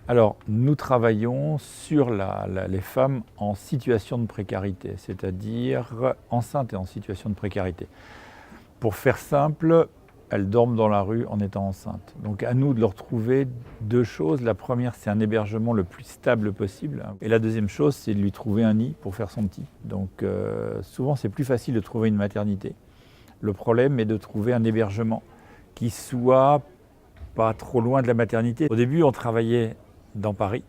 Alors, nous travaillons sur les femmes en situation de précarité, c'est-à-dire enceintes et en situation de précarité. Pour faire simple, elles dorment dans la rue en étant enceintes. Donc à nous de leur trouver deux choses. La première, c'est un hébergement le plus stable possible. Et la deuxième chose, c'est de lui trouver un nid pour faire son petit. Donc souvent, c'est plus facile de trouver une maternité. Le problème est de trouver un hébergement qui soit pas trop loin de la maternité. Au début, on travaillait dans Paris.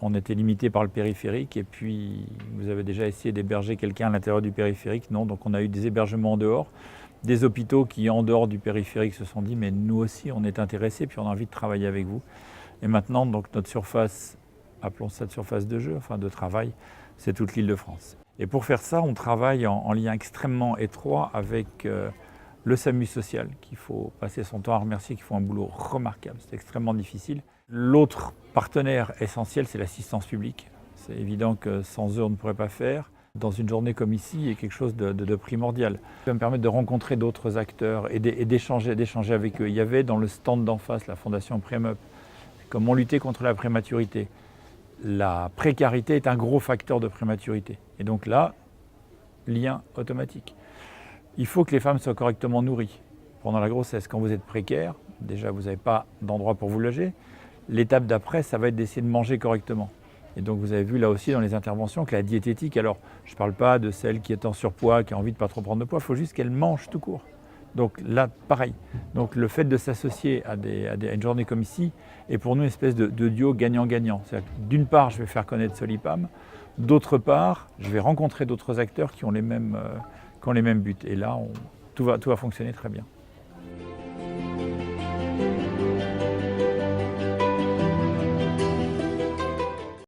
On était limité par le périphérique et puis vous avez déjà essayé d'héberger quelqu'un à l'intérieur du périphérique. Non, donc on a eu des hébergements en dehors. Des hôpitaux qui, en dehors du périphérique, se sont dit mais nous aussi on est intéressés puis on a envie de travailler avec vous. Et maintenant, donc notre surface, appelons ça de surface de jeu, enfin de travail, c'est toute l'Île-de-France. Et pour faire ça, on travaille en lien extrêmement étroit avec le SAMU social, qu'il faut passer son temps à remercier, qui font un boulot remarquable, c'est extrêmement difficile. L'autre partenaire essentiel, c'est l'assistance publique. C'est évident que sans eux, on ne pourrait pas faire. Dans une journée comme ici, il y a quelque chose de primordial. Ça va me permettre de rencontrer d'autres acteurs et d'échanger avec eux. Il y avait dans le stand d'en face, la fondation Prémup, comment lutter contre la prématurité. La précarité est un gros facteur de prématurité. Et donc là, lien automatique. Il faut que les femmes soient correctement nourries. Pendant la grossesse, quand vous êtes précaire, déjà vous n'avez pas d'endroit pour vous loger. L'étape d'après, ça va être d'essayer de manger correctement. Et donc vous avez vu là aussi dans les interventions que la diététique, alors je ne parle pas de celle qui est en surpoids, qui a envie de ne pas trop prendre de poids, il faut juste qu'elle mange tout court. Donc là, pareil. Donc le fait de s'associer à une journée comme ici est pour nous une espèce de duo gagnant-gagnant. D'une part, je vais faire connaître Solipam, d'autre part, je vais rencontrer d'autres acteurs qui ont les mêmes buts. Et là, tout va fonctionner très bien.